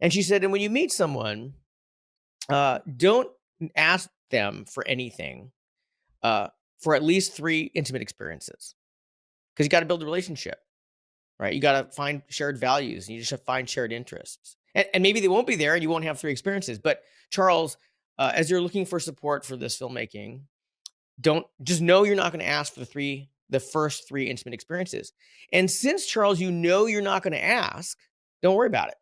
And she said, and when you meet someone, don't ask them for anything uh, for at least 3 intimate experiences because you got to build a relationship, right? You got to find shared values and you just have to find shared interests. And maybe they won't be there and you won't have 3 experiences. But Charles, as you're looking for support for this filmmaking, don't just know you're not going to ask for the first 3 intimate experiences. And since Charles, you know you're not going to ask, don't worry about it.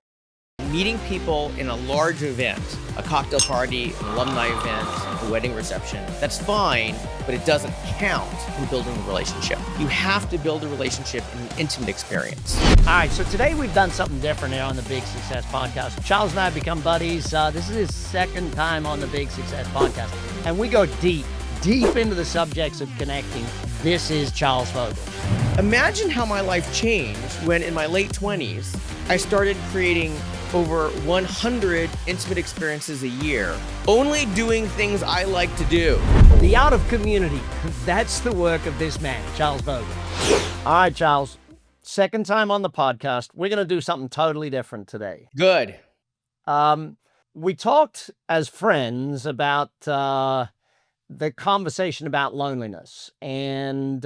Meeting people in a large event, a cocktail party, an alumni event, a wedding reception, that's fine, but it doesn't count in building a relationship. You have to build a relationship in an intimate experience. All right, so today we've done something different here on the Big Success Podcast. Charles and I have become buddies. This is his second time on the Big Success Podcast, and we go deep into the subjects of connecting. This is Charles Vogl. Imagine how my life changed when in my late 20s, I started creating over 100 intimate experiences a year, only doing things I like to do. The art of community, that's the work of this man, Charles Vogl. All right, Charles, second time on the podcast. We're going to do something totally different today. Good. We talked as friends about the conversation about loneliness, and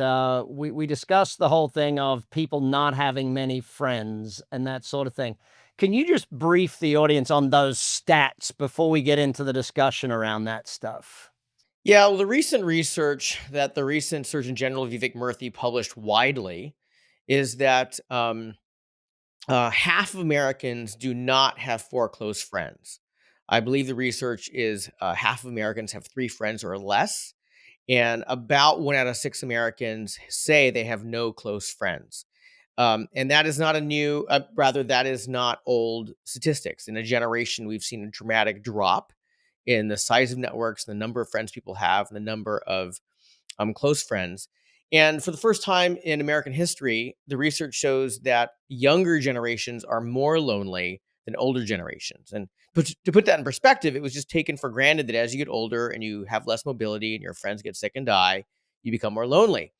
we discussed the whole thing of people not having many friends and that sort of thing. Can you just brief the audience on those stats before we get into the discussion around that stuff? Yeah, well, the recent research that the recent Surgeon General Vivek Murthy published widely is that half of Americans do not have 4 close friends. I believe the research is half of Americans have 3 friends or less, and about 1 out of 6 Americans say they have no close friends. And that is not that is not old statistics. In a generation, we've seen a dramatic drop in the size of networks, the number of friends people have, and the number of close friends. And for the first time in American history, the research shows that younger generations are more lonely than older generations. And to put that in perspective, it was just taken for granted that as you get older and you have less mobility and your friends get sick and die, you become more lonely.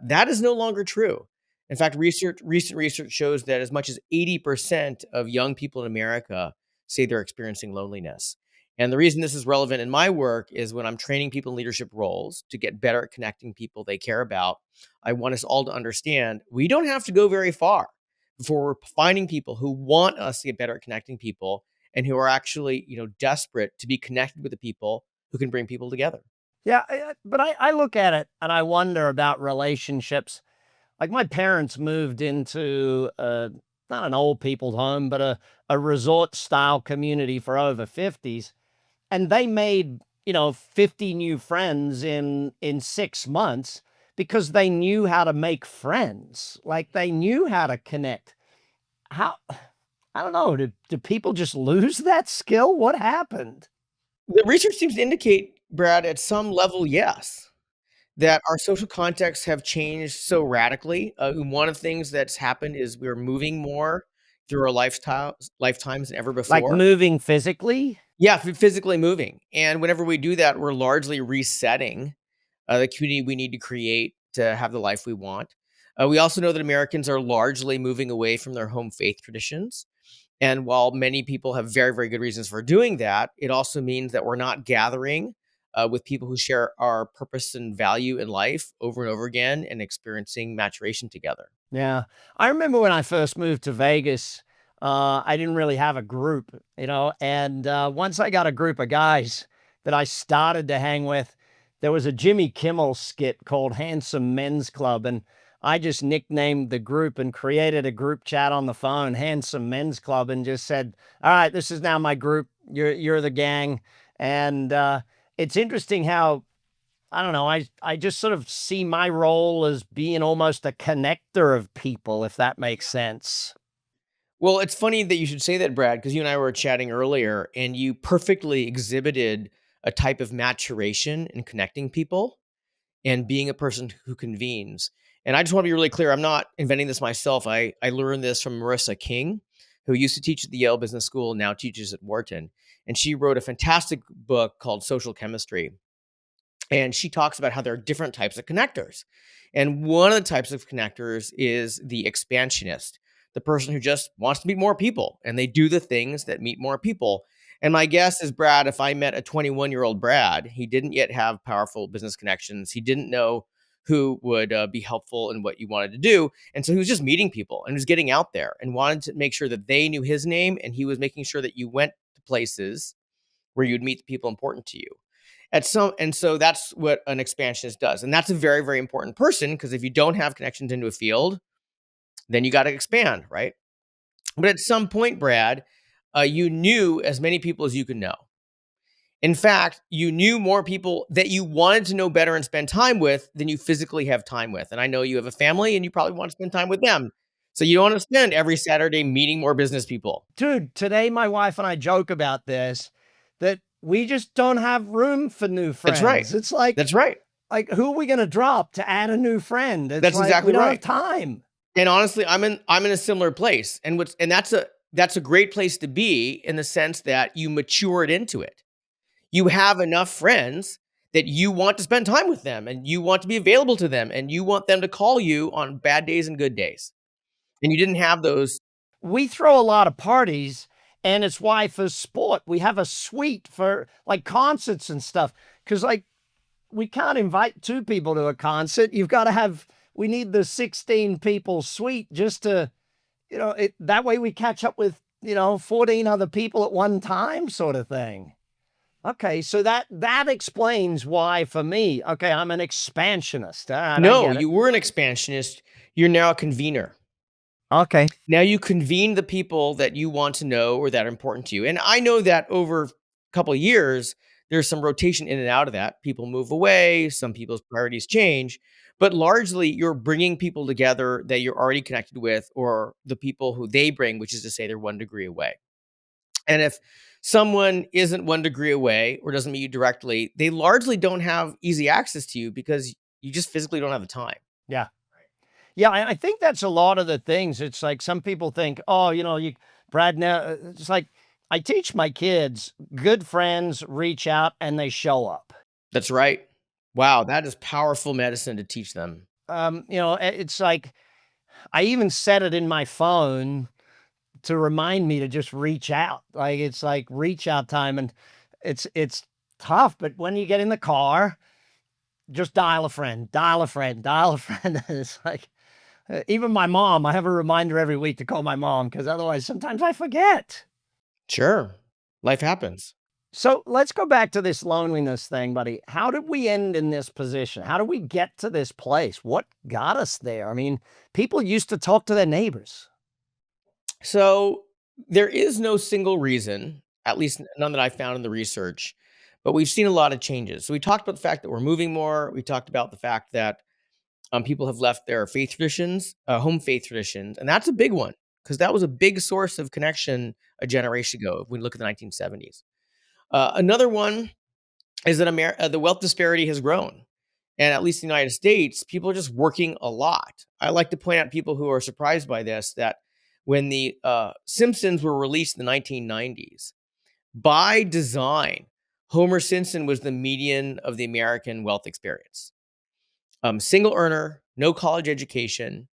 That is no longer true. In fact, recent research shows that as much as 80% of young people in America say they're experiencing loneliness. And the reason this is relevant in my work is when I'm training people in leadership roles to get better at connecting people they care about, I want us all to understand we don't have to go very far before we're finding people who want us to get better at connecting people and who are actually, desperate to be connected with the people who can bring people together. Yeah, but I look at it and I wonder about relationships. Like my parents moved into not an old people's home, but a resort style community for over 50s. And they made, 50 new friends in 6 months because they knew how to make friends. Like they knew how to connect. I don't know. Do people just lose that skill? What happened? The research seems to indicate, Brad, at some level, yes, that our social contexts have changed so radically. And one of the things that's happened is we're moving more through our lifetimes than ever Like before. moving physically? Yeah, physically moving. And whenever we do that, we're largely resetting the community we need to create to have the life we want. We also know that Americans are largely moving away from their home faith traditions. And while many people have very, very good reasons for doing that, it also means that we're not gathering with people who share our purpose and value in life over and over again and experiencing maturation together. Yeah. I remember when I first moved to Vegas, I didn't really have a group, and once I got a group of guys that I started to hang with, there was a Jimmy Kimmel skit called Handsome Men's Club, and I just nicknamed the group and created a group chat on the phone, Handsome Men's Club, and just said, all right, this is now my group. You're the gang. And it's interesting how, I don't know, I just sort of see my role as being almost a connector of people, if that makes sense. Well, it's funny that you should say that, Brad, because you and I were chatting earlier and you perfectly exhibited a type of maturation in connecting people and being a person who convenes. And I just want to be really clear. I'm not inventing this myself. I learned this from Marissa King, who used to teach at the Yale Business School and now teaches at Wharton. And she wrote a fantastic book called Social Chemistry. And she talks about how there are different types of connectors. And one of the types of connectors is the expansionist. the person who just wants to meet more people and they do the things that meet more people. And my guess is, Brad, if I met a 21-year-old Brad, he didn't yet have powerful business connections. He didn't know who would be helpful in what you wanted to do. And so he was just meeting people and was getting out there and wanted to make sure that they knew his name. And he was making sure that you went to places where you'd meet the people important to you. And so that's what an expansionist does. And that's a very, very important person, because if you don't have connections into a field, then you got to expand, right? But at some point, Brad, you knew as many people as you could know. In fact, you knew more people that you wanted to know better and spend time with than you physically have time with. And I know you have a family and you probably want to spend time with them. So you don't want to spend every Saturday meeting more business people. Dude, today my wife and I joke about this, that we just don't have room for new That's right. friends. It's like, That's right. who are we going to drop to add a new friend? It's That's like we exactly don't have right. time. And honestly, I'm in a similar place. And that's a great place to be, in the sense that you matured into it. You have enough friends that you want to spend time with them and you want to be available to them and you want them to call you on bad days and good days. And you didn't have those. We throw a lot of parties, and it's why for sport we have a suite for like concerts and stuff. Because like we can't invite two people to a concert. You've got to have. We need the 16 people suite just to, that way we catch up with 14 other people at one time, sort of thing. Okay, so that explains why for me. Okay, I'm an expansionist. All right, I No, get it. you were an expansionist. You're now a convener. Okay. Now you convene the people that you want to know or that are important to you. And I know that over a couple of years, there's some rotation in and out of that. People move away, some people's priorities change, but largely you're bringing people together that you're already connected with, or the people who they bring, which is to say they're 1 degree away. And if someone isn't 1 degree away or doesn't meet you directly, they largely don't have easy access to you because you just physically don't have the time. Yeah. Yeah, I think that's a lot of the things. It's like some people think, oh, Brad, now it's like I teach my kids, good friends reach out and they show up. That's right. Wow, that is powerful medicine to teach them. It's like I even set it in my phone to remind me to just reach out. Like it's like reach out time, and it's tough. But when you get in the car, just dial a friend, dial a friend, dial a friend. And it's like even my mom, I have a reminder every week to call my mom because otherwise sometimes I forget. Sure. Life happens. So let's go back to this loneliness thing, buddy. How did we end in this position? How did we get to this place? What got us there? I mean, people used to talk to their neighbors. So there is no single reason, at least none that I found in the research, but we've seen a lot of changes. So we talked about the fact that we're moving more. We talked about the fact that people have left their faith traditions, home faith traditions, and that's a big one, because that was a big source of connection a generation ago. If we look at the 1970s, another one is that the wealth disparity has grown. And at least in the United States, people are just working a lot. I like to point out people who are surprised by this, that when the Simpsons were released in the 1990s, by design, Homer Simpson was the median of the American wealth experience. Single earner, no college education,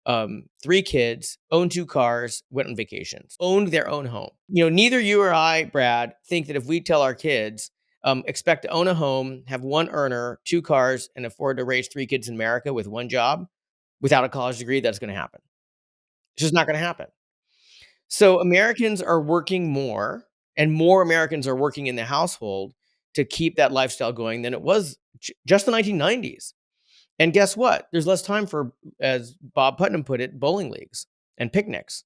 3 kids, owned 2 cars, went on vacations, owned their own home. Neither you or I, Brad, think that if we tell our kids, expect to own a home, have one earner, 2 cars, and afford to raise 3 kids in America with one job without a college degree, that's going to happen. It's just not going to happen. So Americans are working more, and more Americans are working in the household to keep that lifestyle going than it was just the 1990s. And guess what? There's less time for, as Bob Putnam put it, bowling leagues and picnics.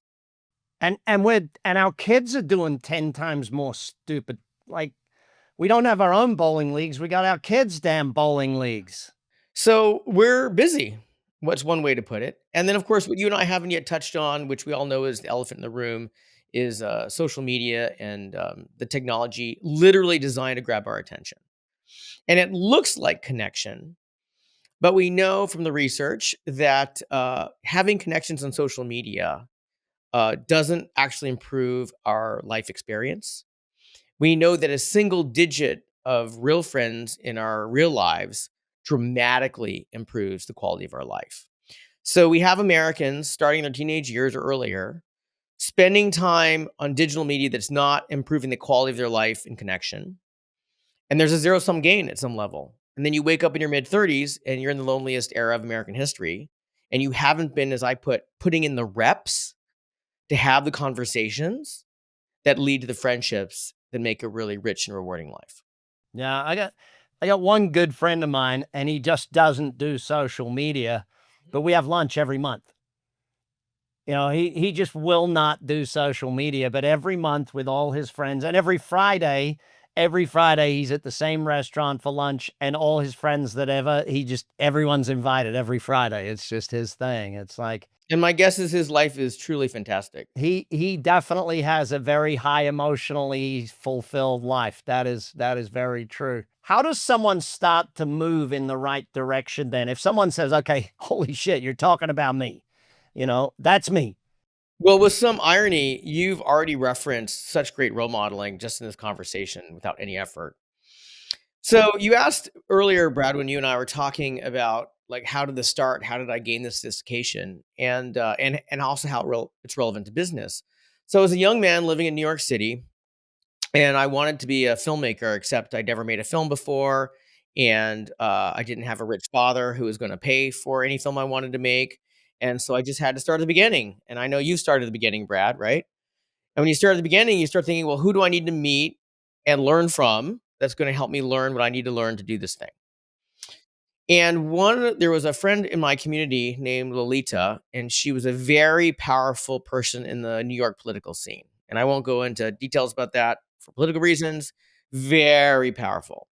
And our kids are doing 10 times more stupid. Like we don't have our own bowling leagues. We got our kids' damn bowling leagues. So we're busy. What's one way to put it? And then, of course, what you and I haven't yet touched on, which we all know is the elephant in the room, is social media and the technology literally designed to grab our attention. And it looks like connection, but we know from the research that having connections on social media doesn't actually improve our life experience. We know that a single digit of real friends in our real lives dramatically improves the quality of our life. So we have Americans starting their teenage years or earlier, spending time on digital media that's not improving the quality of their life and connection. And there's a zero sum gain at some level. And then you wake up in your mid 30s and you're in the loneliest era of American history. And you haven't been, as I putting in the reps to have the conversations that lead to the friendships that make a really rich and rewarding life. Yeah, I got one good friend of mine, and he just doesn't do social media, but we have lunch every month. You know, he just will not do social media, but every month with all his friends, and every Friday he's at the same restaurant for lunch, and all his friends that ever he just everyone's invited every Friday. It's just his thing. It's like And my guess is his life is truly fantastic. he definitely has a very high emotionally fulfilled life. That is very true. How does someone start to move in the right direction then? If someone says, "Okay, holy shit, you're talking about me." That's me. Well, with some irony, you've already referenced such great role modeling just in this conversation without any effort. So you asked earlier, Brad, when you and I were talking about like how did this start? How did I gain this sophistication? And also how it's relevant to business. So as a young man living in New York City, and I wanted to be a filmmaker, except I'd never made a film before, and I didn't have a rich father who was going to pay for any film I wanted to make, and so I just had to start at the beginning. And I know you started at the beginning, Brad, right? And when you start at the beginning, you start thinking, well, who do I need to meet and learn from that's going to help me learn what I need to learn to do this thing? And there was a friend in my community named Lolita, and she was a very powerful person in the New York political scene. And I won't go into details about that for political reasons. Very powerful.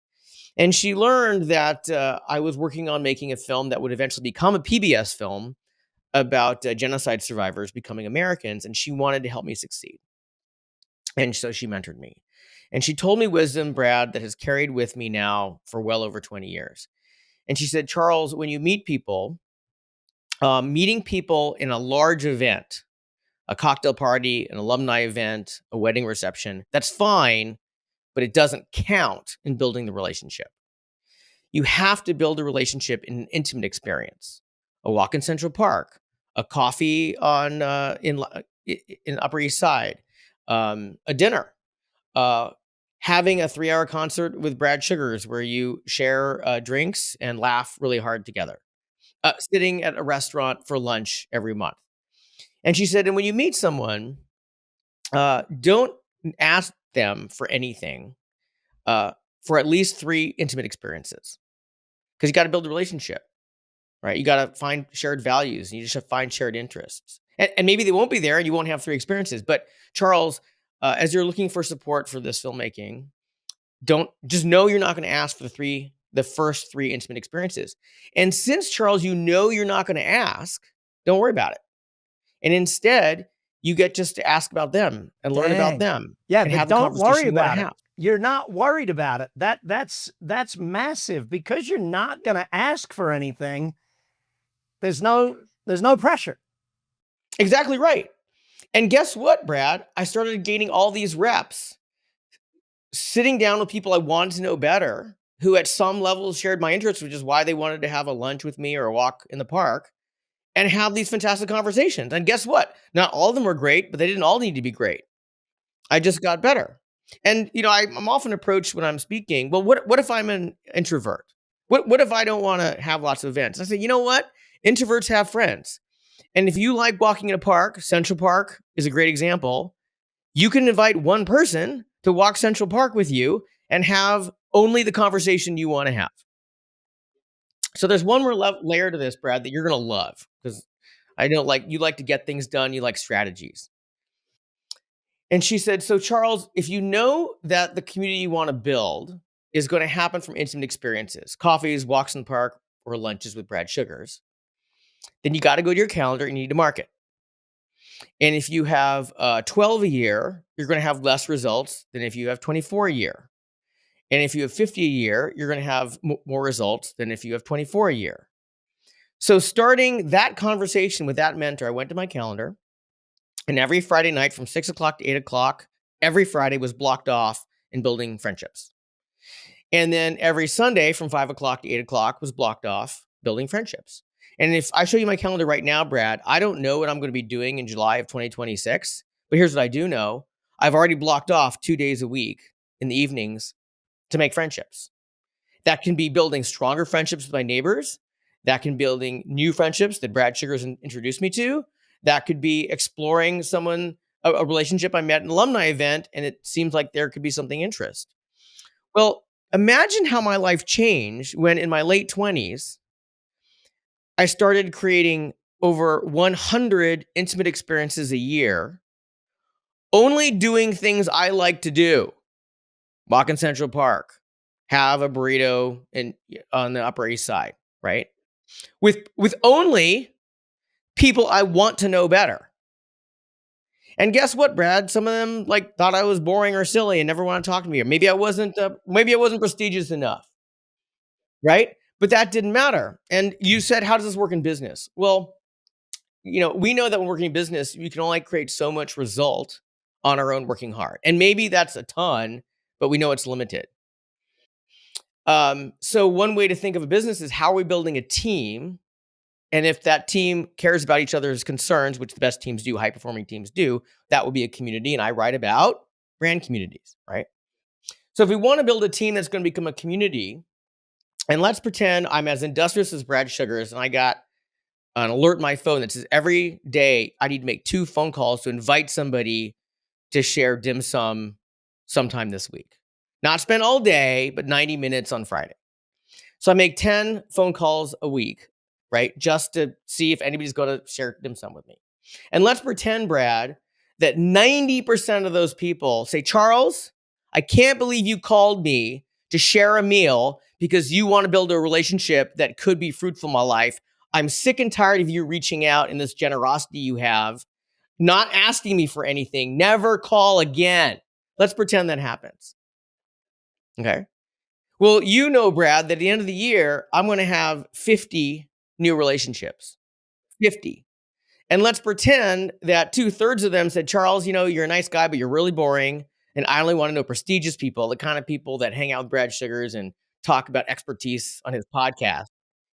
And she learned that I was working on making a film that would eventually become a PBS film about genocide survivors becoming Americans. And she wanted to help me succeed. And so she mentored me. And she told me wisdom, Brad, that has carried with me now for well over 20 years. And she said, Charles, when you meet people, meeting people in a large event, a cocktail party, an alumni event, a wedding reception, that's fine, but it doesn't count in building the relationship. You have to build a relationship in an intimate experience, a walk in Central Park, a coffee in Upper East Side, a dinner, uh, having a 3 hour concert with Brad Sugars where you share drinks and laugh really hard together, sitting at a restaurant for lunch every month. And she said, and when you meet someone, don't ask them for anything for at least 3 intimate experiences because you got to build a relationship, right? You got to find shared values and you just have to find shared interests. And maybe they won't be there and you won't have 3 experiences. But Charles, as you're looking for support for this filmmaking, don't just know you're not going to ask for the first 3 intimate experiences. And since Charles, you know you're not going to ask, don't worry about it. And instead, you get just to ask about them and learn about Dang. them Yeah, and but have the don't worry conversation you want to about it. have. You're not worried about it. That's massive because you're not going to ask for anything. There's no pressure. Exactly right. And guess what, Brad? I started gaining all these reps, sitting down with people I wanted to know better, who at some level shared my interests, which is why they wanted to have a lunch with me or a walk in the park and have these fantastic conversations. And guess what? Not all of them were great, but they didn't all need to be great. I just got better. And I'm often approached when I'm speaking. Well, what if I'm an introvert? What if I don't want to have lots of events? I say, you know what? Introverts have friends. And if you like walking in a park, Central Park is a great example. You can invite one person to walk Central Park with you and have only the conversation you want to have. So there's one more layer to this, Brad, that you're going to love because I know like you like to get things done, you like strategies. And she said, so Charles, if you know that the community you want to build is going to happen from intimate experiences, coffees, walks in the park, or lunches with Brad Sugars, then you got to go to your calendar and you need to mark it. And if you have 12 a year, you're going to have less results than if you have 24 a year. And if you have 50 a year, you're going to have more results than if you have 24 a year. So starting that conversation with that mentor, I went to my calendar, and every Friday night from 6 o'clock to 8 o'clock, every Friday was blocked off in building friendships. And then every Sunday from 5 o'clock to 8 o'clock was blocked off building friendships. And if I show you my calendar right now, Brad, I don't know what I'm going to be doing in July of 2026. But here's what I do know: I've already blocked off 2 days a week in the evenings to make friendships. That can be building stronger friendships with my neighbors. That can be building new friendships that Brad Sugars introduced me to. That could be exploring a relationship I met at an alumni event, and it seems like there could be something interest. Well, imagine how my life changed when in my late 20s, I started creating over 100 intimate experiences a year, only doing things I like to do. Walk in Central Park, have a burrito on the Upper East Side, right? With only people I want to know better. And guess what, Brad? Some of them like thought I was boring or silly and never want to talk to me. Or maybe I wasn't prestigious enough, right? But that didn't matter. And you said, how does this work in business? Well, we know that when working in business, you can only create so much result on our own working hard. And maybe that's a ton, but we know it's limited. So one way to think of a business is, how are we building a team? And if that team cares about each other's concerns, which the best teams do, high performing teams do, that will be a community. And I write about brand communities, right? So if we want to build a team that's going to become a community, and let's pretend I'm as industrious as Brad Sugars, and I got an alert in my phone that says every day I need to make 2 phone calls to invite somebody to share dim sum sometime this week. Not spend all day, but 90 minutes on Friday. So I make 10 phone calls a week, right? Just to see if anybody's going to share dim sum with me. And let's pretend, Brad, that 90% of those people say, Charles, I can't believe you called me to share a meal because you want to build a relationship that could be fruitful in my life. I'm sick and tired of you reaching out and this generosity you have, not asking me for anything. Never call again. Let's pretend that happens. Okay. Well, Brad, that at the end of the year, I'm going to have 50 new relationships. 50. And let's pretend that 2/3 of them said, Charles, you're a nice guy, but you're really boring. And I only want to know prestigious people, the kind of people that hang out with Brad Sugars and talk about expertise on his podcast.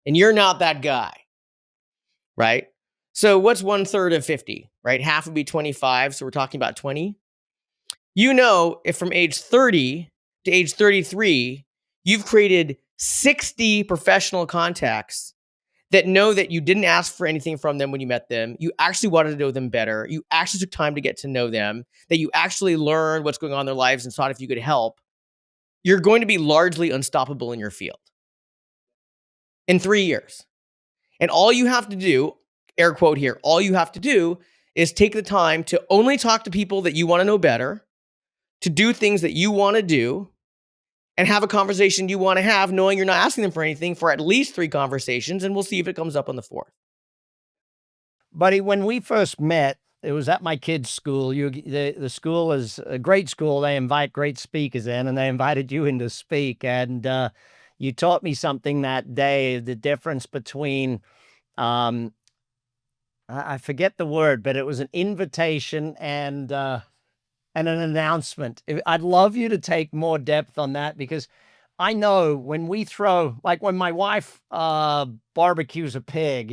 And you're not that guy, right? So what's 1/3 of 50, right? Half would be 25. So we're talking about 20. If from age 30 to age 33, you've created 60 professional contacts that know that you didn't ask for anything from them when you met them. You actually wanted to know them better. You actually took time to get to know them, that you actually learned what's going on in their lives and thought if you could help. You're going to be largely unstoppable in your field in 3 years. And all you have to do, air quote here, all you have to do is take the time to only talk to people that you want to know better, to do things that you want to do, and have a conversation you want to have, knowing you're not asking them for anything for at least 3 conversations, and we'll see if it comes up on the 4th. Buddy, when we first met, it was at my kids' school. The school is a great school. They invite great speakers in, and they invited you in to speak. And you taught me something that day, the difference between, um, I forget the word, but it was an invitation and an announcement. I'd love you to take more depth on that, because I know when we throw, like when my wife barbecues a pig,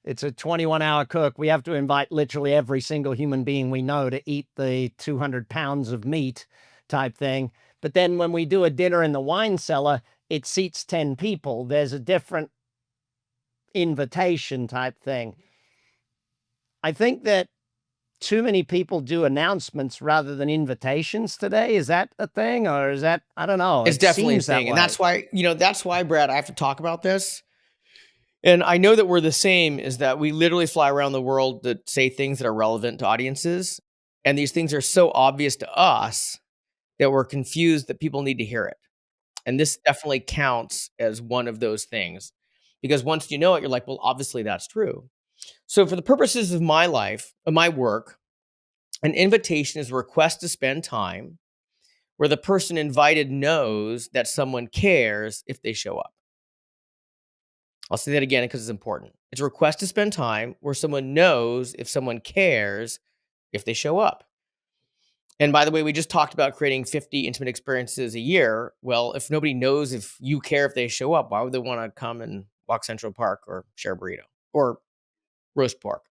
it's a 21-hour cook. We have to invite literally every single human being we know to eat the 200 pounds of meat type thing. But then when we do a dinner in the wine cellar, it seats 10 people. There's a different invitation type thing. I think that too many people do announcements rather than invitations today. Is that a thing, or is that, I don't know. It's It definitely a seems that thing. And way. that's why, Brad, I have to talk about this. And I know that we're the same, is that we literally fly around the world to say things that are relevant to audiences. And these things are so obvious to us that we're confused that people need to hear it. And this definitely counts as one of those things, because once you know it, you're like, well, obviously that's true. So for the purposes of my life, of my work, an invitation is a request to spend time where the person invited knows that someone cares if they show up. I'll say that again because it's important. It's a request to spend time where someone knows if someone cares if they show up. And by the way, we just talked about creating 50 intimate experiences a year. Well, if nobody knows if you care if they show up, why would they want to come and walk Central Park or share a burrito or roast pork.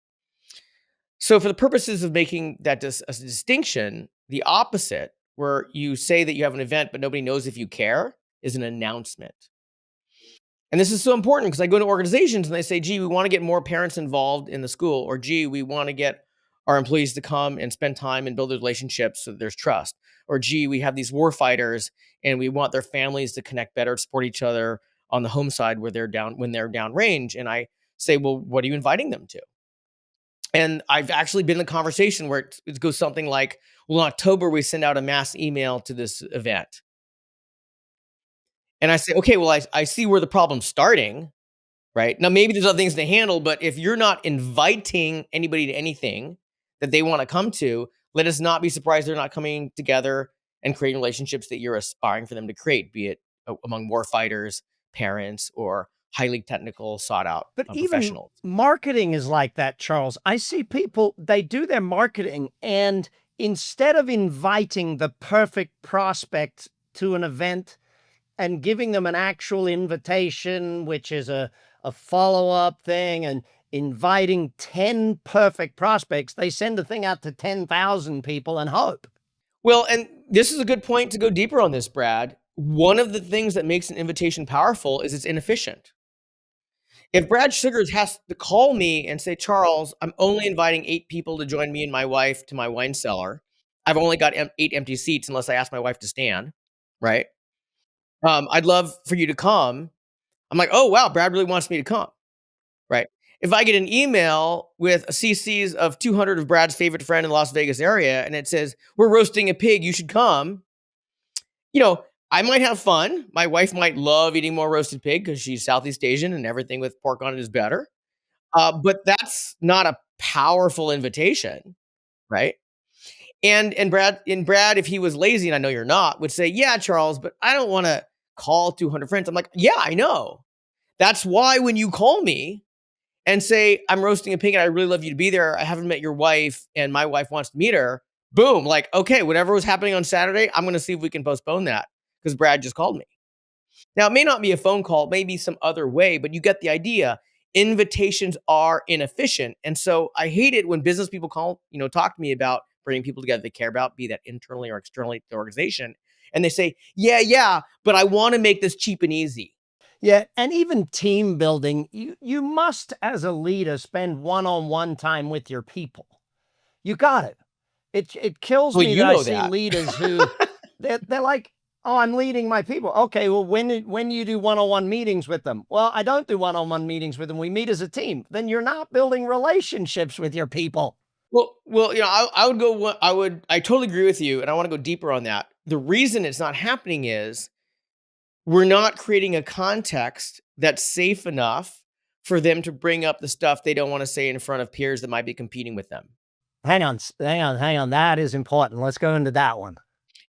So, for the purposes of making that a distinction, the opposite, where you say that you have an event but nobody knows if you care, is an announcement. And this is so important because I go to organizations and they say, gee, we want to get more parents involved in the school, or gee, we want to get our employees to come and spend time and build relationships so that there's trust. Or gee, we have these war fighters and we want their families to connect better, support each other on the home side where they're down when they're downrange. And I say, well, what are you inviting them to? And I've actually been in a conversation where it goes something like, well, in October, we send out a mass email to this event. And I say, okay, well, I see where the problem's starting. Right? Now, maybe there's other things to handle, but if you're not inviting anybody to anything that they wanna come to, let us not be surprised they're not coming together and creating relationships that you're aspiring for them to create, be it among war fighters, parents, or highly technical, sought out, But even professionals. marketing is like that, Charles. I see people, they do their marketing, and instead of inviting the perfect prospect to an event and giving them an actual invitation, which is a follow up thing, and inviting 10 perfect prospects, they send the thing out to 10,000 people and hope. Well, and this is a good point to go deeper on this, Brad. One of the things that makes an invitation powerful is it's inefficient. If Brad Sugars has to call me and say, "Charles, I'm only inviting 8 people to join me and my wife to my wine cellar. I've only got 8 empty seats unless I ask my wife to stand," right? "I'd love for you to come." I'm like, "Oh, wow, Brad really wants me to come," right? If I get an email with a CCs of 200 of Brad's favorite friend in the Las Vegas area and it says, "We're roasting a pig, you should come," I might have fun. My wife might love eating more roasted pig because she's Southeast Asian and everything with pork on it is better. But that's not a powerful invitation, right? And Brad, if he was lazy, and I know you're not, would say, "Yeah, Charles, but I don't want to call 200 friends." I'm like, "Yeah, I know. That's why when you call me and say I'm roasting a pig and I really love you to be there, I haven't met your wife and my wife wants to meet her." Boom, like, okay, whatever was happening on Saturday, I'm going to see if we can postpone that because Brad just called me. Now, it may not be a phone call, maybe some other way, but you get the idea. Invitations are inefficient. And so I hate it when business people talk to me about bringing people together they care about, be that internally or externally to the organization. And they say, yeah, yeah, but I want to make this cheap and easy. Yeah, and even team building, you must, as a leader, spend one-on-one time with your people. You got it. It kills Well, me you that I know see that. leaders who they're like, "Oh, I'm leading my people." Okay, well, when you do one-on-one meetings with them? Well, I don't do one-on-one meetings with them. We meet as a team. Then you're not building relationships with your people. Well, I would go, I totally agree with you. And I want to go deeper on that. The reason it's not happening is we're not creating a context that's safe enough for them to bring up the stuff they don't wanna say in front of peers that might be competing with them. Hang on. That is important. Let's go into that one.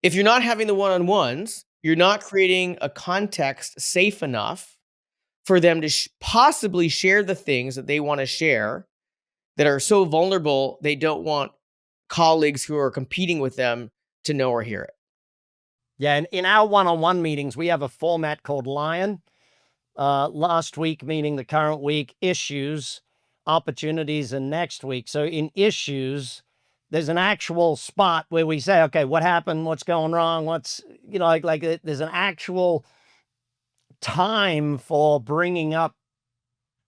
If you're not having the one-on-ones, you're not creating a context safe enough for them to possibly share the things that they wanna share that are so vulnerable, they don't want colleagues who are competing with them to know or hear it. Yeah, and in our one-on-one meetings, we have a format called Lion. Last week, meaning the current week, issues, opportunities, and next week. So in issues, there's an actual spot where we say, okay, what happened? What's going wrong? There's an actual time for bringing up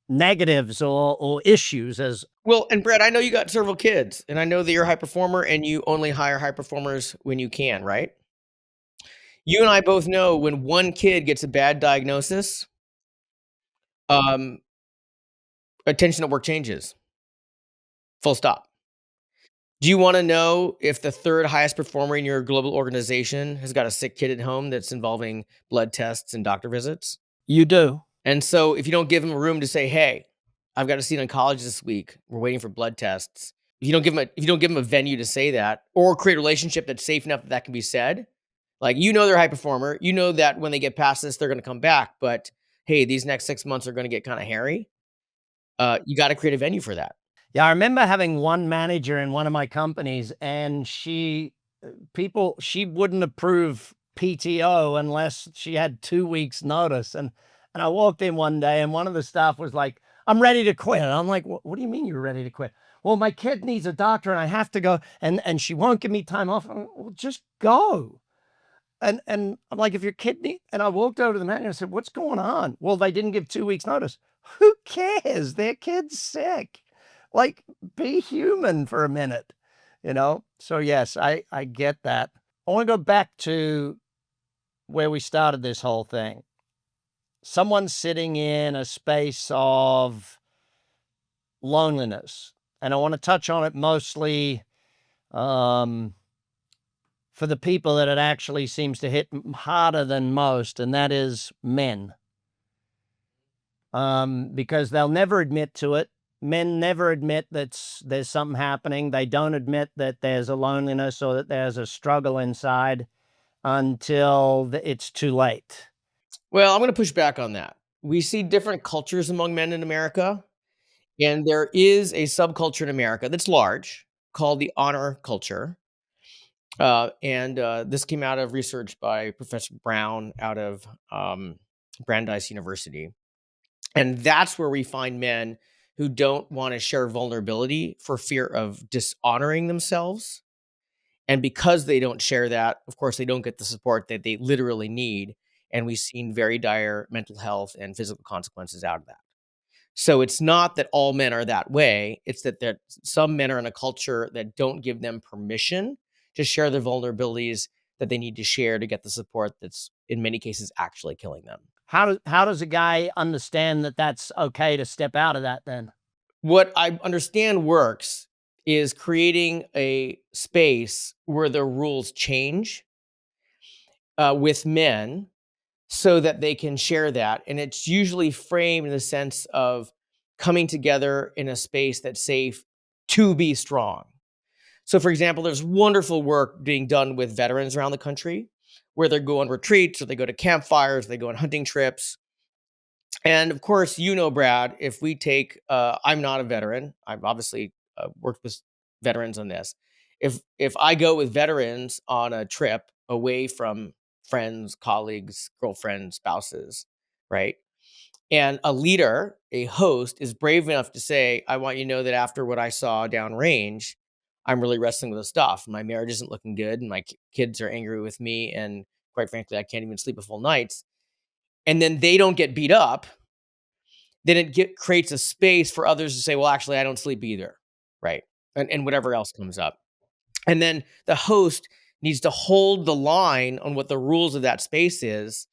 negatives or issues as Well, and Brett, I know you got several kids, and I know that you're a high performer and you only hire high performers when you can, right? You and I both know when one kid gets a bad diagnosis, um, attention at work changes. Full stop. Do you wanna know if the 3rd highest performer in your global organization has got a sick kid at home that's involving blood tests and doctor visits? you do. And so if you don't give them a room to say, "Hey, I've got to see an oncologist this week. We're waiting for blood tests." If you don't give them a venue to say that or create a relationship that's safe enough that that can be said, like, they're a high performer, that when they get past this, they're gonna come back, but, hey, these next 6 months are gonna get kinda hairy. You gotta create a venue for that. Yeah, I remember having one manager in one of my companies, and she wouldn't approve PTO unless she had 2 weeks notice. And And I walked in one day and one of the staff was like, I'm ready to quit. And I'm like, what do you mean you're ready to quit? Well, my kid needs a doctor and I have to go and she won't give me time off. I'm like, well, just go. And I'm like, if your kidney, and I walked over to the manager and I said, what's going on? Well, they didn't give 2 weeks notice. Who cares? Their kid's sick. Like, be human for a minute, you know? So yes, I get that. I want to go back to where we started this whole thing. Someone sitting in a space of loneliness. And I want to touch on it mostly um, for the people that it actually seems to hit harder than most, and that is men. Because they'll never admit to it. Men never admit that there's something happening. They don't admit that there's a loneliness or that there's a struggle inside until it's too late. Well, I'm going to push back on that. We see different cultures among men in America, and there is a subculture in America that's large called the honor culture. And this came out of research by Professor Brown out of Brandeis University. And that's where we find men who don't want to share vulnerability for fear of dishonoring themselves. And because they don't share that, of course, they don't get the support that they literally need. And we've seen very dire mental health and physical consequences out of that. So it's not that all men are that way. It's that some men are in a culture that don't give them permission to share their vulnerabilities that they need to share to get the support that's in many cases actually killing them. How does a guy understand that that's okay to step out of that then? What I understand works is creating a space where the rules change with men so that they can share that. And it's usually framed in the sense of coming together in a space that's safe to be strong. So, for example, there's wonderful work being done with veterans around the country where they go on retreats or they go to campfires, they go on hunting trips. And of course, you know, Brad, if we take, I'm not a veteran. I've obviously worked with veterans on this. If I go with veterans on a trip away from friends, colleagues, girlfriends, spouses, right? And a leader, a host, is brave enough to say, I want you to know that after what I saw downrange, I'm really wrestling with the stuff. My marriage isn't looking good, and my kids are angry with me. And quite frankly, I can't even sleep a full night. And then they don't get beat up, then creates a space for others to say, well, actually, I don't sleep either. Right. And whatever else comes up. And then the host needs to hold the line on what the rules of that space is,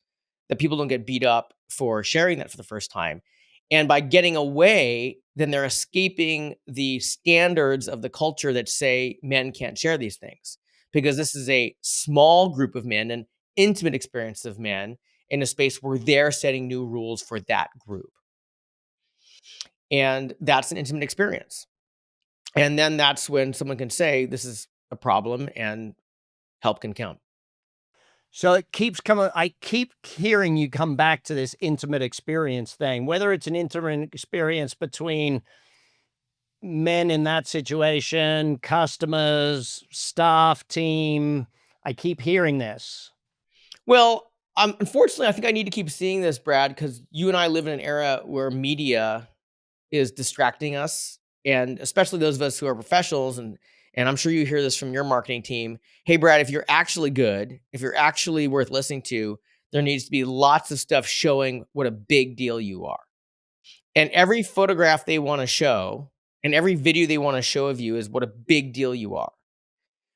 that people don't get beat up for sharing that for the first time. And by getting away, then they're escaping the standards of the culture that say men can't share these things. Because this is a small group of men, an intimate experience of men in a space where they're setting new rules for that group. And that's an intimate experience. And then that's when someone can say, this is a problem and help can come. So it keeps coming. I keep hearing you come back to this intimate experience thing, whether it's an intimate experience between men in that situation, customers, staff, team. I keep hearing this. Well, unfortunately, I think I need to keep seeing this, Brad, because you and I live in an era where media is distracting us, and especially those of us who are professionals. And I'm sure you hear this from your marketing team. Hey, Brad, if you're actually good, if you're actually worth listening to, there needs to be lots of stuff showing what a big deal you are. And every photograph they want to show and every video they want to show of you is what a big deal you are,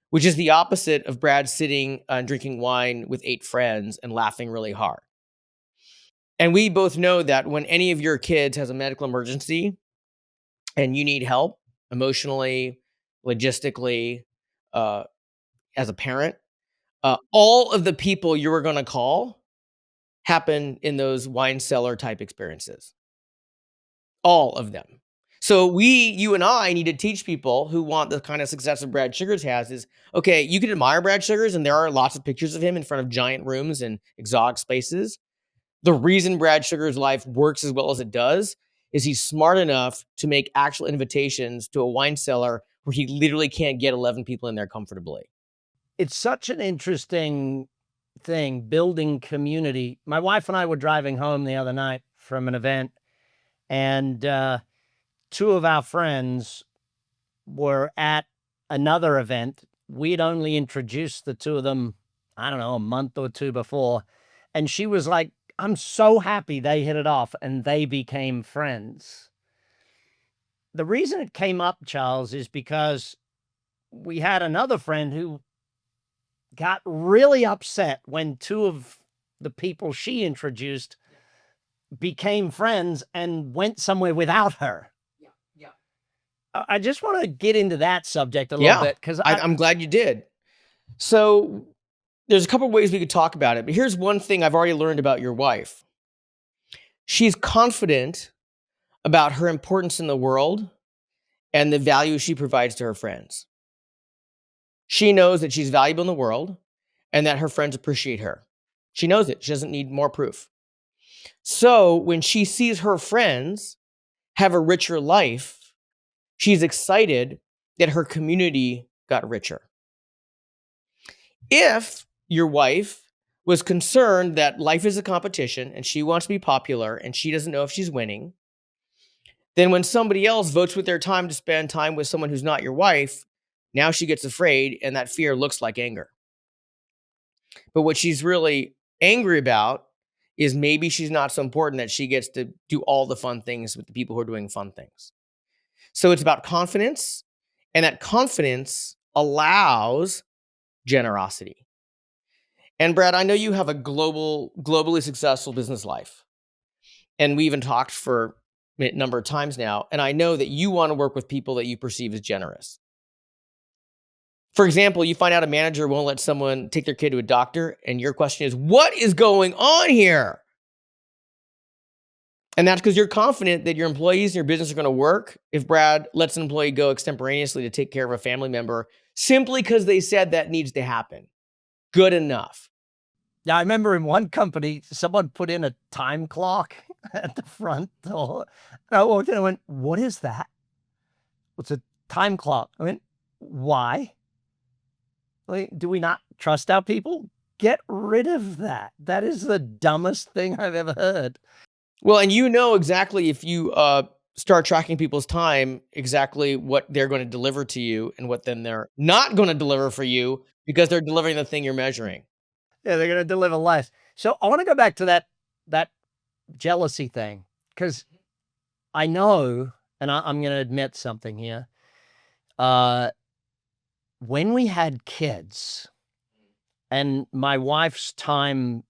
which is the opposite of Brad sitting and drinking wine with 8 friends and laughing really hard. And we both know that when any of your kids has a medical emergency and you need help emotionally, logistically, uh, as a parent, all of the people you were going to call happen in those wine cellar type experiences. All of them. So you and I need to teach people who want the kind of success that Brad Sugars has is, okay, you can admire Brad Sugars and there are lots of pictures of him in front of giant rooms and exotic spaces. The reason Brad Sugars' life works as well as it does is he's smart enough to make actual invitations to a wine cellar where he literally can't get 11 people in there comfortably. It's such an interesting thing, building community. My wife and I were driving home the other night from an event, and two of our friends were at another event. We'd only introduced the two of them, I don't know, a month or two before. And she was like, I'm so happy they hit it off and they became friends. The reason it came up, Charles, is because we had another friend who got really upset when two of the people she introduced became friends and went somewhere without her. I just want to get into that subject a little Yeah, bit because I'm glad you did. So there's a couple ways we could talk about it, but here's one thing I've already learned about your wife. She's confident about her importance in the world and the value she provides to her friends. She knows that she's valuable in the world and that her friends appreciate her. She knows it. She doesn't need more proof. So when she sees her friends have a richer life, she's excited that her community got richer. If your wife was concerned that life is a competition and she wants to be popular and she doesn't know if she's winning, then when somebody else votes with their time to spend time with someone who's not your wife, now she gets afraid and that fear looks like anger. But what she's really angry about is maybe she's not so important that she gets to do all the fun things with the people who are doing fun things. So it's about confidence, and that confidence allows generosity. And Brad, I know you have a globally successful business life. And we even talked for a number of times now. And I know that you want to work with people that you perceive as generous. For example, you find out a manager won't let someone take their kid to a doctor, and your question is, what is going on here? And that's because you're confident that your employees and your business are going to work if Brad lets an employee go extemporaneously to take care of a family member simply because they said that needs to happen. Good enough. yeah, I remember in one company, someone put in a time clock at the front door. And I walked in and went, what is that? It's a time clock. I went, why? Like, do we not trust our people? Get rid of that. That is the dumbest thing I've ever heard. Well, and you know exactly if you start tracking people's time, exactly what they're going to deliver to you and what then they're not going to deliver for you because they're delivering the thing you're measuring. Yeah, they're going to deliver less. So I want to go back to that jealousy thing because I know, and I'm going to admit something here. When we had kids and my wife's time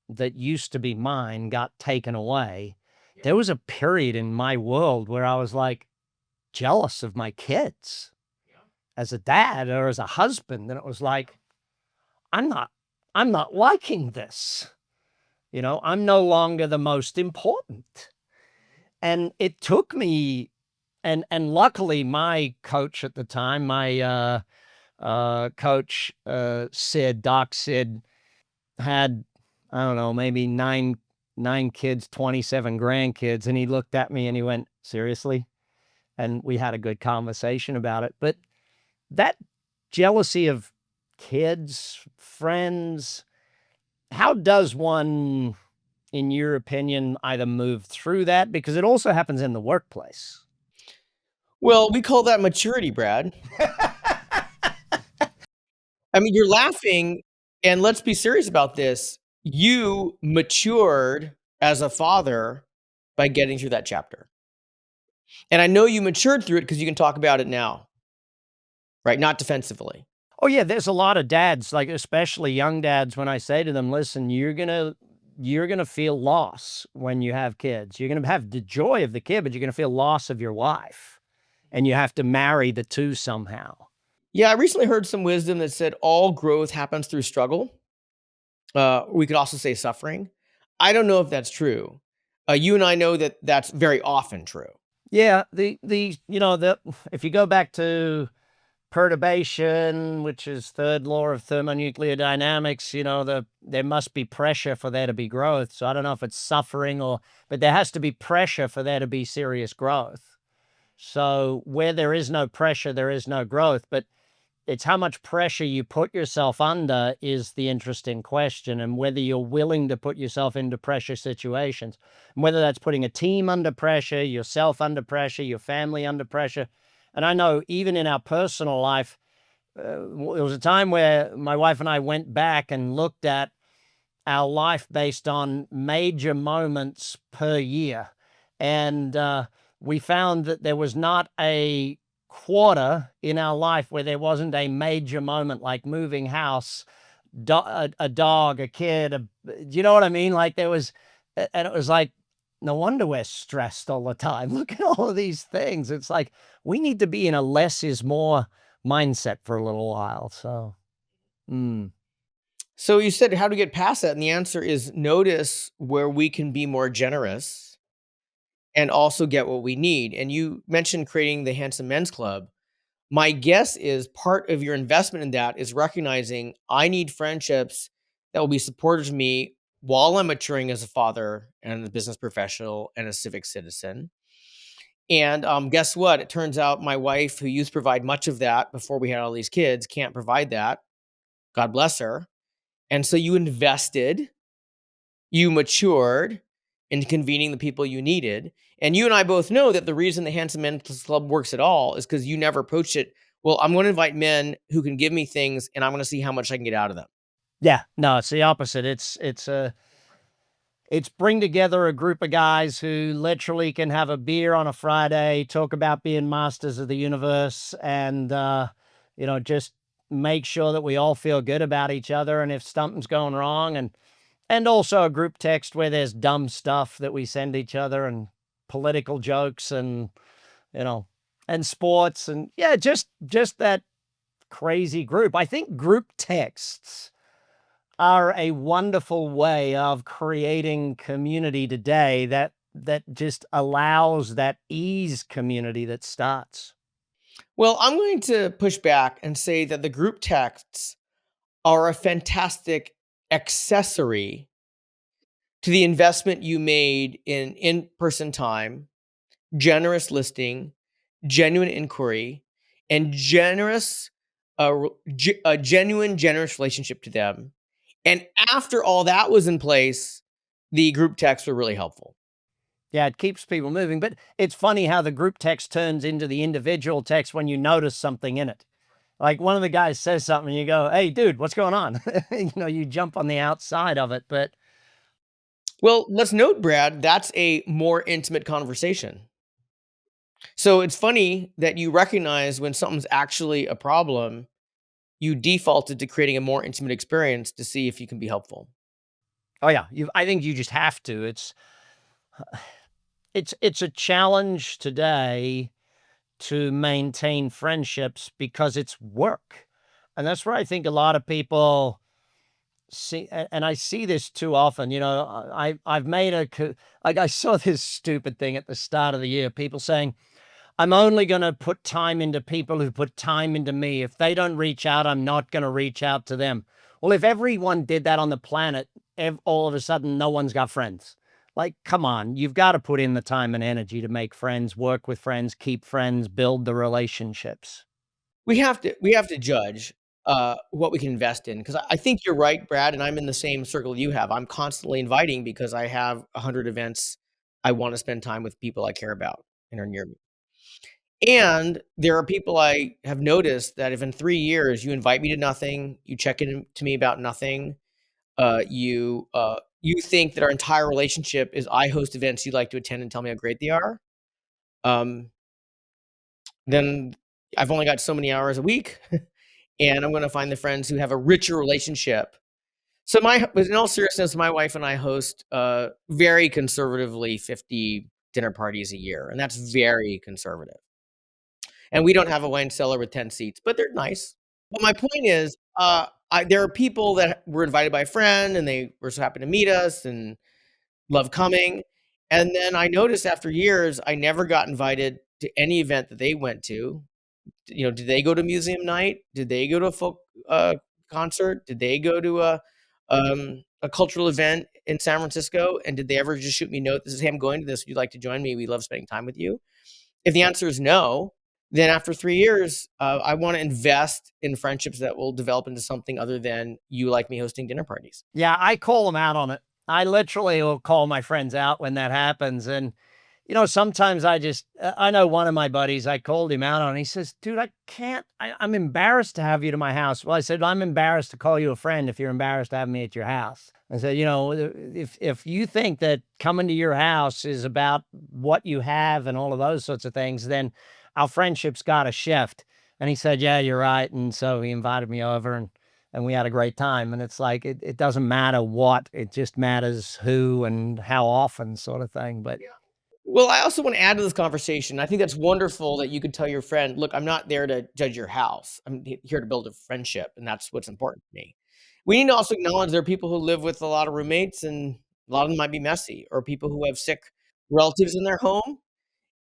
that used to be mine got taken away, there was a period in my world where I was like jealous of my kids as a dad or as a husband. And it was like, I'm not liking this. You know, I'm no longer the most important. And it took me, and luckily my coach at the time, my coach, Doc Sid, had, I don't know, maybe nine kids, 27 grandkids. And he looked at me and he went, seriously? And we had a good conversation about it. But that jealousy of kids, friends, how does one, in your opinion, either move through that? Because it also happens in the workplace. Well, we call that maturity, Brad. I mean, you're laughing, and let's be serious about this. You matured as a father by getting through that chapter. And I know you matured through it because you can talk about it now, right? Not defensively. Oh yeah, there's a lot of dads, like especially young dads, when I say to them, listen, you're gonna feel loss when you have kids. You're gonna have the joy of the kid, but you're gonna feel loss of your wife. And you have to marry the two somehow. Yeah, I recently heard some wisdom that said all growth happens through struggle. We could also say suffering. I don't know if that's true. You and I know that that's very often true. Yeah, the if you go back to perturbation, which is third law of thermonuclear dynamics, there must be pressure for there to be growth. So I don't know if it's suffering but there has to be pressure for there to be serious growth. So where there is no pressure, there is no growth. But it's how much pressure you put yourself under is the interesting question, and whether you're willing to put yourself into pressure situations, and whether that's putting a team under pressure, yourself under pressure, your family under pressure. And I know even in our personal life, there was a time where my wife and I went back and looked at our life based on major moments per year. And we found that there was not a quarter in our life where there wasn't a major moment, like moving house, a dog, a kid. Do you know what I mean? Like there was, and it was like, no wonder we're stressed all the time. Look at all of these things. It's like we need to be in a less is more mindset for a little while. So, mm, So you said how to get past that, and the answer is notice where we can be more generous and also get what we need. And you mentioned creating the Handsome Men's Club. My guess is part of your investment in that is recognizing I need friendships that will be supportive of me while I'm maturing as a father and a business professional and a civic citizen. And guess what? It turns out my wife, who used to provide much of that before we had all these kids, can't provide that. God bless her. And so you invested, you matured into convening the people you needed. And you and I both know that the reason the Handsome Men's Club works at all is because you never approached it. Well, I'm going to invite men who can give me things, and I'm going to see how much I can get out of them. yeah, no, it's the opposite. It's bring together a group of guys who literally can have a beer on a Friday, talk about being masters of the universe, and just make sure that we all feel good about each other. And if something's going wrong, and also a group text where there's dumb stuff that we send each other, and political jokes, and you know, and sports, and yeah, just that crazy group. I think group texts are a wonderful way of creating community today that just allows that ease community that starts. Well, I'm going to push back and say that the group texts are a fantastic accessory to the investment you made in person time, generous listing, genuine inquiry, and a genuine, generous relationship to them. And after all that was in place, the group texts were really helpful. Yeah, it keeps people moving, but it's funny how the group text turns into the individual text when you notice something in it. Like one of the guys says something and you go, "Hey dude, what's going on?" You jump on the outside of it, but Well, let's note, Brad, that's a more intimate conversation. So it's funny that you recognize when something's actually a problem, you defaulted to creating a more intimate experience to see if you can be helpful. oh yeah, I think you just have to. It's a challenge today to maintain friendships because it's work. And that's where I think a lot of people see, and I see this too often. I've made like I saw this stupid thing at the start of the year, people saying, I'm only going to put time into people who put time into me. If they don't reach out, I'm not going to reach out to them. Well, if everyone did that on the planet, all of a sudden, no one's got friends. Like, come on, you've got to put in the time and energy to make friends, work with friends, keep friends, build the relationships. We have to judge what we can invest in because I think you're right, Brad, and I'm in the same circle you have. I'm constantly inviting because I have 100 events. I want to spend time with people I care about and are near me. And there are people I have noticed that if in 3 years you invite me to nothing, you check in to me about nothing, you think that our entire relationship is I host events you like to attend and tell me how great they are, um, then I've only got so many hours a week, and I'm gonna find the friends who have a richer relationship. So but in all seriousness, my wife and I host, very conservatively 50 dinner parties a year, and that's very conservative. And we don't have a wine cellar with 10 seats, but they're nice. But my point is, there are people that were invited by a friend, and they were so happy to meet us and love coming. And then I noticed after years, I never got invited to any event that they went to. Did they go to museum night? Did they go to a folk concert? Did they go to a cultural event in San Francisco? And did they ever just shoot me a note? This is, hey, I'm going to this. Would you like to join me? We love spending time with you. If the answer is no, Then after 3 years, I wanna invest in friendships that will develop into something other than you like me hosting dinner parties. Yeah, I call them out on it. I literally will call my friends out when that happens, and sometimes I know one of my buddies, I called him out on it. He says, "Dude, I can't. I'm embarrassed to have you to my house." Well, I said, "I'm embarrassed to call you a friend if you're embarrassed to have me at your house." I said, if you think that coming to your house is about what you have and all of those sorts of things, then our friendship's got to shift." And he said, "Yeah, you're right." And so he invited me over, and we had a great time. And it's like it doesn't matter what, it just matters who and how often, sort of thing. But Well, I also wanna add to this conversation. I think that's wonderful that you could tell your friend, "Look, I'm not there to judge your house. I'm here to build a friendship, and that's what's important to me." We need to also acknowledge there are people who live with a lot of roommates, and a lot of them might be messy, or people who have sick relatives in their home,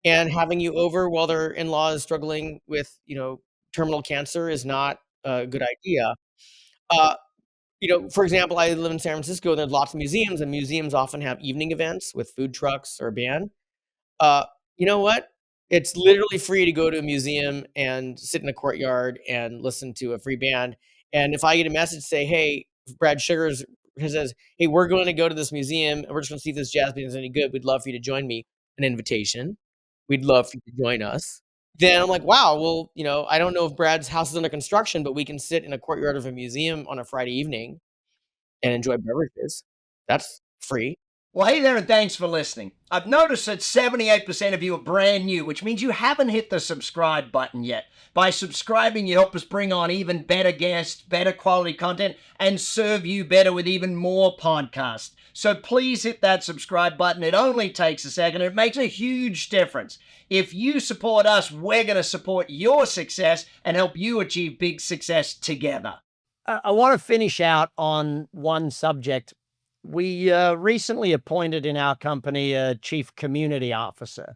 and having you over while their in-law is struggling with, terminal cancer is not a good idea. Uh, for example, I live in San Francisco, and there's lots of museums, and museums often have evening events with food trucks or a band. Uh, you know what? It's literally free to go to a museum and sit in a courtyard and listen to a free band, and if I get a message say, "Hey, Brad Sugars," he says, "Hey, we're going to go to this museum, and we're just gonna see if this jazz band is any good. We'd love for you to join me." An invitation. "We'd love for you to join us." Then I'm like, "Wow, well, I don't know if Brad's house is under construction, but we can sit in a courtyard of a museum on a Friday evening and enjoy beverages. That's free." well, hey there, and thanks for listening. I've noticed that 78% of you are brand new, which means you haven't hit the subscribe button yet. By subscribing, you help us bring on even better guests, better quality content, and serve you better with even more podcasts. So please hit that subscribe button. It only takes a second. It makes a huge difference. If you support us, we're going to support your success and help you achieve big success together. I want to finish out on one subject. We recently appointed in our company a chief community officer.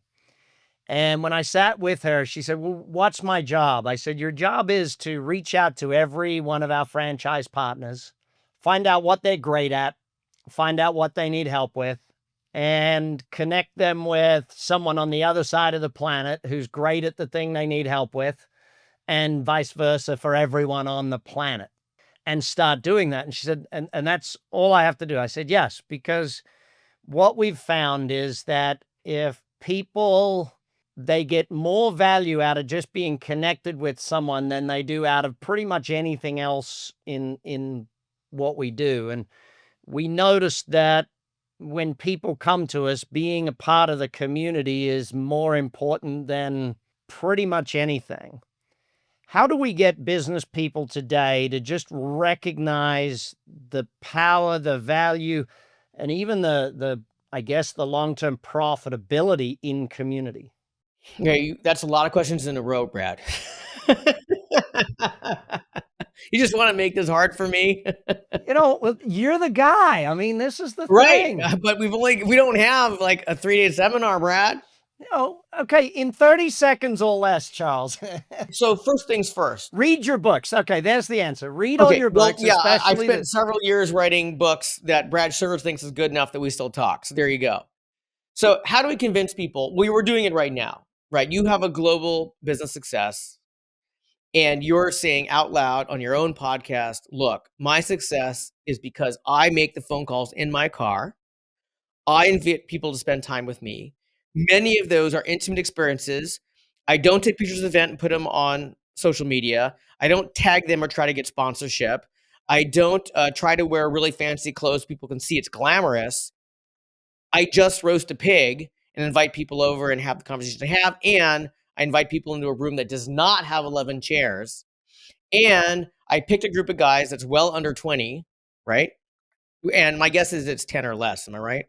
And when I sat with her, she said, "Well, what's my job?" I said, "Your job is to reach out to every one of our franchise partners, find out what they're great at, find out what they need help with, and connect them with someone on the other side of the planet who's great at the thing they need help with, and vice versa for everyone on the planet, and start doing that." And she said, and that's all I have to do. I said, "Yes," because what we've found is that if people, they get more value out of just being connected with someone than they do out of pretty much anything else in what we do. And we noticed that when people come to us, being a part of the community is more important than pretty much anything. How do we get business people today to just recognize the power, the value, and even the I guess the long-term profitability in community? Okay, that's a lot of questions in a row, Brad. You just wanna make this hard for me? Well, you're the guy. I mean, this is the Right, thing. but we don't have, like, a 3-day seminar, Brad. Okay, in 30 seconds or less, Charles. So, first things first. Read your books. Okay, there's the answer. Read all Okay, your well, books, yeah, I especially spent the several years writing books that Brad Sugars thinks is good enough that we still talk, so there you go. So, how do we convince people? We're doing it right now, right? You have a global business success, and you're saying out loud on your own podcast, "Look, my success is because I make the phone calls in my car. I invite people to spend time with me. Many of those are intimate experiences. I don't take pictures of the event and put them on social media. I don't tag them or try to get sponsorship. I don't try to wear really fancy clothes people can see it's glamorous. I just roast a pig and invite people over and have the conversations they have. And I invite people into a room that does not have 11 chairs. And I picked a group of guys that's well under 20, right? And my guess is it's 10 or less. Am I right?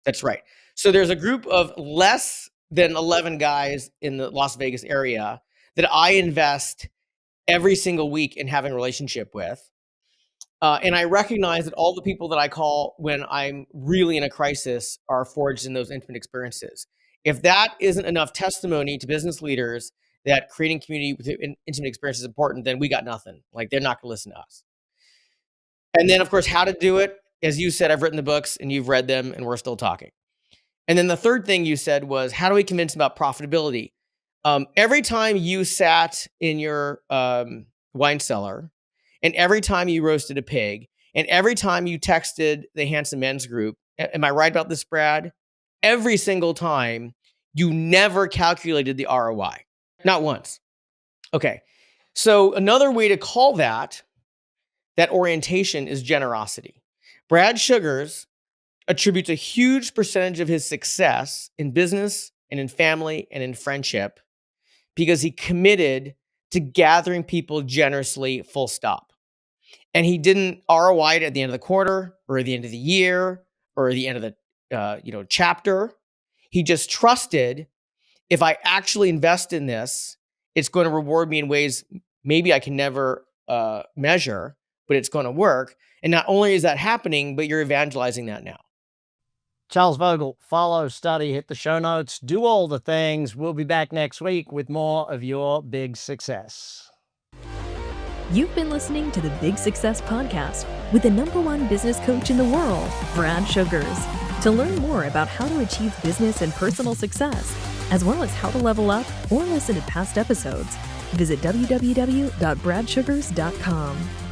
That's right. So there's a group of less than 11 guys in the Las Vegas area that I invest every single week in having a relationship with. And I recognize that all the people that I call when I'm really in a crisis are forged in those intimate experiences. If that isn't enough testimony to business leaders that creating community with intimate experience is important, then we got nothing. Like they're not going to listen to us. And then, of course, how to do it. As you said, I've written the books and you've read them, and we're still talking. And then the third thing you said was, how do we convince them about profitability? Every time you sat in your wine cellar, and every time you roasted a pig, and every time you texted the Handsome Men's group, am I right about this, Brad? Every single time, you never calculated the ROI, not once. Okay, so another way to call that orientation is generosity. Brad Sugars attributes a huge percentage of his success in business and in family and in friendship because he committed to gathering people generously, full stop. And he didn't ROI it at the end of the quarter or at the end of the year or at the end of the chapter. He just trusted, if I actually invest in this, it's going to reward me in ways maybe I can never measure, but it's going to work. And not only is that happening, but you're evangelizing that now. Charles Vogl, follow, study, hit the show notes, do all the things. We'll be back next week with more of your big success. You've been listening to the Big Success Podcast with the #1 business coach in the world, Brad Sugars. To learn more about how to achieve business and personal success, as well as how to level up or listen to past episodes, visit www.bradsugars.com.